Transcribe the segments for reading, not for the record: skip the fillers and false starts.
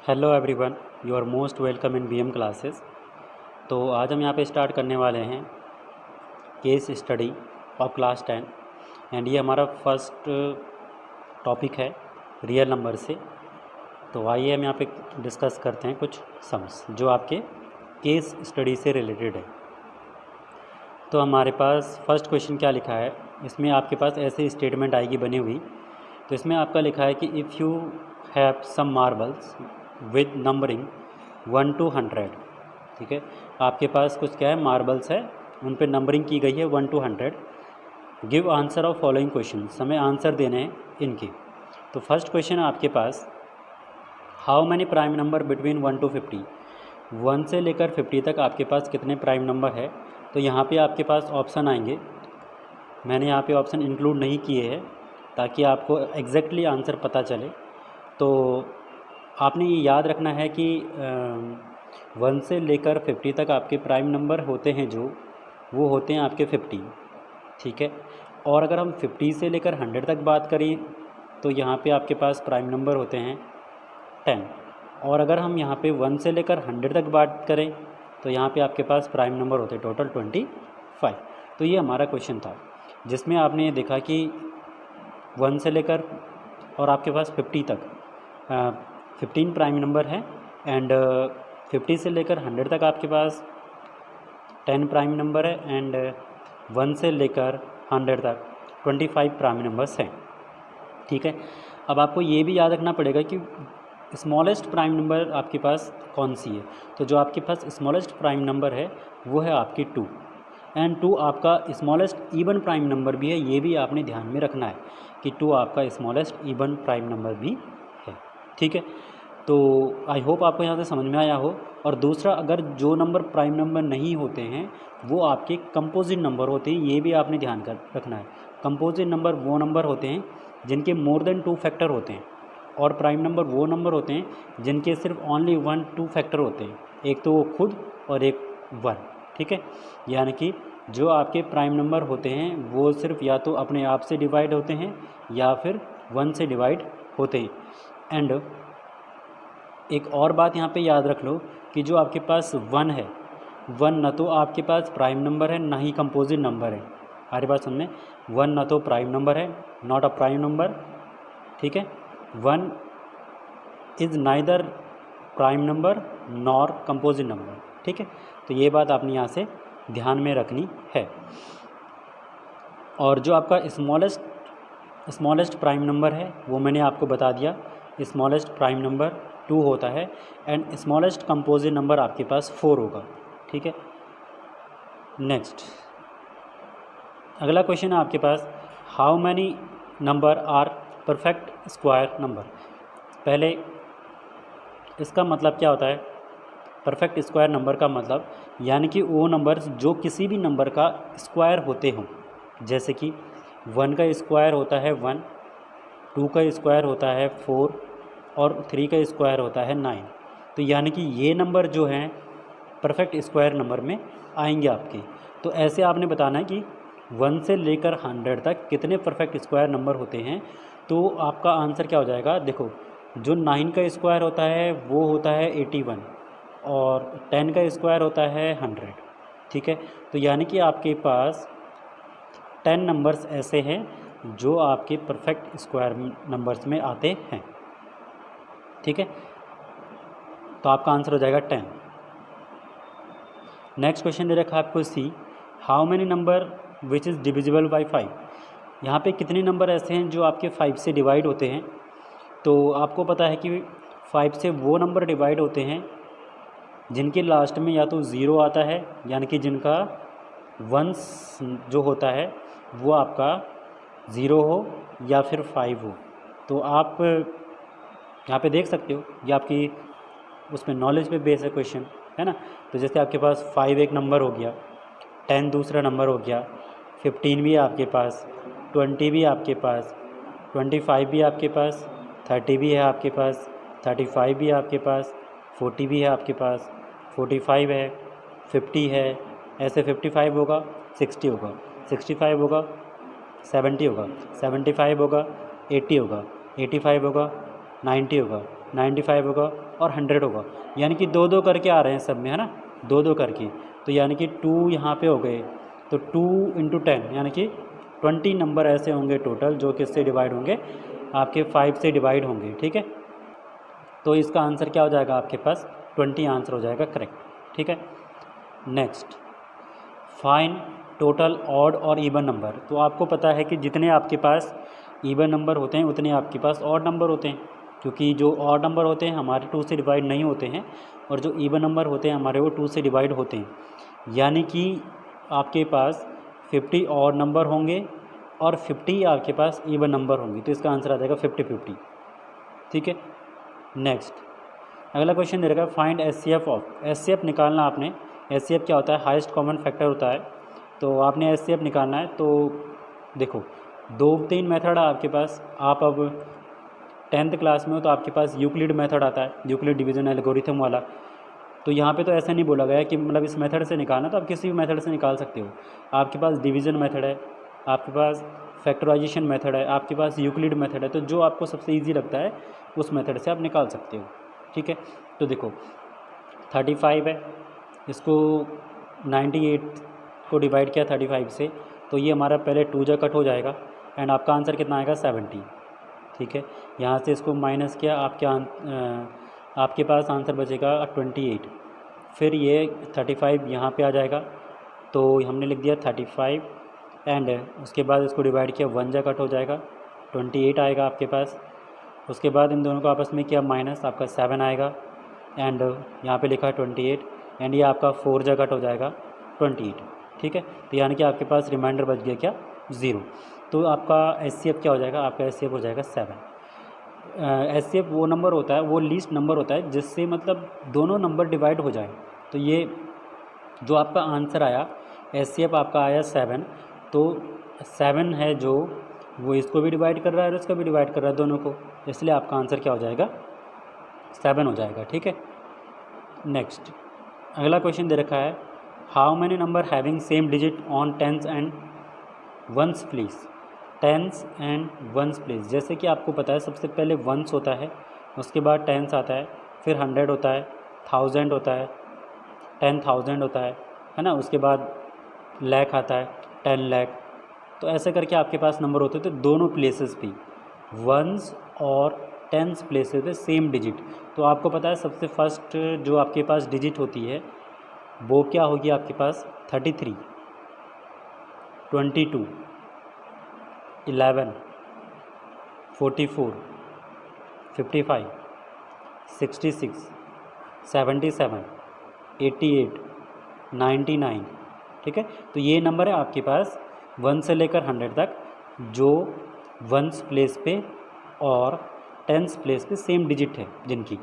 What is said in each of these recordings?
Hello everyone, you are most welcome in BM classes. तो आज हम यहाँ पे स्टार्ट करने वाले हैं case study of class 10 and ये हमारा फर्स्ट टॉपिक है रियल नंबर से। तो आइए हम यहाँ पे डिस्कस करते हैं कुछ सम्स जो आपके केस स्टडी से रिलेटेड है। तो हमारे पास फर्स्ट क्वेश्चन क्या लिखा है, इसमें आपके पास ऐसे स्टेटमेंट आएगी बनी हुई। तो इसमें आपका लिखा है कि if you have some marbles with numbering 1 to 100, ठीक है। आपके पास कुछ क्या है, मार्बल्स है, उन पे नंबरिंग की गई है 1 to 100। Give answer of following question, हमें आंसर देने हैं इनके। तो फर्स्ट क्वेश्चन है आपके पास, how many prime number between 1 to 50, 1 से लेकर 50 तक आपके पास कितने प्राइम नंबर है। तो यहाँ पे आपके पास ऑप्शन आएंगे, मैंने यहाँ पे ऑप्शन इंक्लूड नहीं किए हैं ताकि आपको एग्जैक्टली आंसर पता चले। तो आपने ये याद रखना है कि 1 से लेकर 50 तक आपके प्राइम नंबर होते हैं जो वो होते हैं आपके 50, ठीक है। और अगर हम 50 से लेकर 100 तक बात करें तो यहाँ पे आपके पास प्राइम नंबर होते हैं 10। और अगर हम यहाँ पे 1 से लेकर 100 तक बात करें तो यहाँ पे आपके पास प्राइम नंबर होते हैं टोटल 25। तो ये हमारा क्वेश्चन था जिसमें आपने ये देखा कि 1 से लेकर और आपके पास 50 तक 15 प्राइम नंबर है एंड 50 से लेकर 100 तक आपके पास 10 प्राइम नंबर है एंड 1 से लेकर 100 तक 25 प्राइम नंबर्स हैं, ठीक है। अब आपको ये भी याद रखना पड़ेगा कि स्मॉलेस्ट प्राइम नंबर आपके पास कौन सी है। तो जो आपके पास स्मॉलेस्ट प्राइम नंबर है वो है आपकी 2 एंड 2 आपका स्मॉलेस्ट इवन प्राइम नंबर भी है। ये भी आपने ध्यान में रखना है कि 2 आपका स्मॉलेस्ट इवन प्राइम नंबर भी है, ठीक है। तो आई होप आपको यहाँ से समझ में आया हो। और दूसरा, अगर जो नंबर प्राइम नंबर नहीं होते हैं वो आपके कंपोजिट नंबर होते हैं, ये भी आपने ध्यान कर रखना है। कंपोजिट नंबर वो नंबर होते हैं जिनके मोर देन 2 फैक्टर होते हैं, और प्राइम नंबर वो नंबर होते हैं जिनके सिर्फ ओनली 1-2 फैक्टर होते हैं, एक तो वो खुद और एक 1, ठीक है। यानी कि जो आपके प्राइम नंबर होते हैं वो सिर्फ या तो अपने आप से डिवाइड होते हैं या फिर 1 से डिवाइड होते हैं। एंड एक और बात यहाँ पे याद रख लो कि जो आपके पास 1 है, 1 ना तो आपके पास प्राइम नंबर है ना ही कंपोजिट नंबर है। हमारी बात सुनने, 1 ना तो प्राइम नंबर है, नॉट अ प्राइम नंबर, ठीक है। 1 is neither prime number nor composite number, ठीक है। तो ये बात आपने यहाँ से ध्यान में रखनी है। और जो आपका स्मॉलेस्ट प्राइम नंबर है वो मैंने आपको बता दिया, स्मॉलेस्ट प्राइम नंबर 2 होता है एंड स्मॉलेस्ट कंपोजिट नंबर आपके पास 4 होगा, ठीक है। नेक्स्ट अगला क्वेश्चन है आपके पास, how many number are perfect square number. पहले इसका मतलब क्या होता है, परफेक्ट स्क्वायर नंबर का मतलब यानी कि वो नंबर्स जो किसी भी नंबर का स्क्वायर होते हों। जैसे कि 1 का स्क्वायर होता है 1, 2 का स्क्वायर होता है 4 और 3 का स्क्वायर होता है 9। तो यानी कि ये नंबर जो हैं परफेक्ट स्क्वायर नंबर में आएंगे आपके। तो ऐसे आपने बताना है कि 1 से लेकर 100 तक कितने परफेक्ट स्क्वायर नंबर होते हैं। तो आपका आंसर क्या हो जाएगा, देखो जो 9 का स्क्वायर होता है वो होता है 81 और 10 का स्क्वायर होता है 100, ठीक है। तो यानी कि आपके पास 10 नंबर्स ऐसे हैं जो आपके परफेक्ट स्क्वायर नंबर्स में आते हैं, ठीक है। तो आपका आंसर हो जाएगा 10। नेक्स्ट क्वेश्चन दे रखा है आपको C, how many number which is divisible by 5। यहाँ पे कितने नंबर ऐसे हैं जो आपके 5 से डिवाइड होते हैं। तो आपको पता है कि 5 से वो नंबर डिवाइड होते हैं जिनके लास्ट में या तो 0 आता है, यानी कि जिनका 1 जो होता है वो आपका 0 हो या फिर 5 हो। तो आप यहाँ पे देख सकते हो, ये आपकी उसमें नॉलेज पे बेस है क्वेश्चन, है ना। तो जैसे आपके पास 5 एक नंबर हो गया, 10 दूसरा नंबर हो गया, 15 भी है आपके पास, 20 भी आपके पास, 25 भी आपके पास, 30 भी है आपके पास, 35 भी है आपके पास, 40 भी है आपके पास, 45 है, 50 है, ऐसे 55 होगा, 60 होगा, 65 होगा, 70 होगा, 75 होगा, 80 होगा, 85 होगा, 90 होगा, 95 होगा और 100 होगा, यानी कि 2 2 करके आ रहे हैं सब में, है ना, 2 2 करके। तो यानी कि 2 यहाँ पे हो गए, तो 2 × 10 यानी कि 20 नंबर ऐसे होंगे टोटल जो किससे डिवाइड होंगे, आपके 5 से डिवाइड होंगे, ठीक है। तो इसका आंसर क्या हो जाएगा आपके पास, 20 आंसर हो जाएगा करेक्ट, ठीक है। नेक्स्ट, फाइंड टोटल ऑड और इवन नंबर। तो आपको पता है कि जितने आपके पास इवन नंबर होते हैं उतने आपके पास ऑड नंबर होते हैं, क्योंकि जो ऑड नंबर होते हैं हमारे 2 से डिवाइड नहीं होते हैं और जो इवन नंबर होते हैं हमारे वो 2 से डिवाइड होते हैं। यानी कि आपके पास 50 ऑड नंबर होंगे और 50 आपके पास इवन नंबर होंगे, तो इसका आंसर आ जाएगा 50-50, ठीक है। नेक्स्ट, अगला क्वेश्चन दे रखा है फाइंड एचसीएफ ऑफ। एचसीएफ निकालना आपने, एचसीएफ क्या होता है, हाईएस्ट कॉमन फैक्टर होता है। तो आपने एचसीएफ निकालना है। तो देखो 2-3 मेथड है आपके पास। आप अब 10th क्लास में हो तो आपके पास यूक्लिड मेथड आता है, यूक्लिड डिवीजन एल्गोरिथम वाला। तो यहाँ पे तो ऐसा नहीं बोला गया कि मतलब इस मेथड से निकालना, तो आप किसी भी मेथड से निकाल सकते हो। आपके पास डिवीज़न मेथड है, आपके पास फैक्टराइजेशन मेथड है, आपके पास यूक्लिड मेथड है। तो जो आपको सबसे ईजी लगता है उस मेथड से आप निकाल सकते हो, ठीक है। तो देखो 35 है, इसको 98 को डिवाइड किया 35 से, तो ये हमारा पहले 2 जा कट हो जाएगा एंड आपका आंसर कितना आएगा 70, ठीक है। यहाँ से इसको माइनस किया, आपके पास आंसर बचेगा 28। फिर ये 35 यहाँ पे आ जाएगा, तो हमने लिख दिया 35 एंड उसके बाद इसको डिवाइड किया, 1 जा कट हो जाएगा, 28 आएगा आपके पास। उसके बाद इन दोनों को आपस में किया माइनस, आपका 7 आएगा एंड यहाँ पे लिखा है 28 एंड ये आपका 4 जा कट हो जाएगा 28, ठीक है। तो यानी कि आपके पास रिमाइंडर बच गया क्या, 0। तो आपका एचसीएफ क्या हो जाएगा, आपका एचसीएफ हो जाएगा 7। एचसीएफ वो नंबर होता है, वो लीस्ट नंबर होता है जिससे मतलब दोनों नंबर डिवाइड हो जाए। तो ये जो आपका आंसर आया एचसीएफ आपका आया 7, तो 7 है जो वो इसको भी डिवाइड कर रहा है और इसको भी डिवाइड कर रहा है दोनों को, इसलिए आपका आंसर क्या हो जाएगा 7 हो जाएगा, ठीक है। नेक्स्ट, अगला क्वेश्चन दे रखा है how many number having same digit on tens and ones place. Tens and ones place, जैसे कि आपको पता है सबसे पहले वंस होता है, उसके बाद टेंस आता है, फिर 100 होता है, 1000 होता है, 10,000 होता है ना, उसके बाद लाख आता है, 10 लाख। तो ऐसे करके आपके पास नंबर होते थे दोनों प्लेसेस पे, वंस और टेंस प्लेसेस पे सेम डिजिट। तो आपको पता है सबसे फर्स्ट जो आपके पास डिजिट होती है वो क्या होगी आपके पास, 33, 22, 11, 44, 55, 66, 77, 88, 99, ठीक है। तो ये नंबर है आपके पास 1 से लेकर 100 तक जो वंस प्लेस पे और टेंस प्लेस पे सेम डिजिट है जिनकी।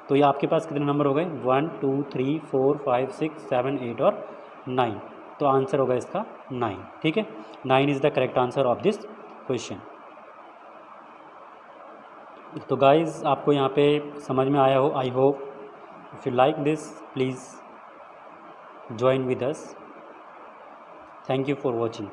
तो ये आपके पास कितने नंबर हो गए, 1 2 3 4 5 6 7 8 और 9। तो आंसर होगा इसका 9, ठीक है। 9 is the correct answer of this question. तो गाइज़ आपको यहाँ पे समझ में आया हो, I hope. If you like this please join with us. Thank you for watching.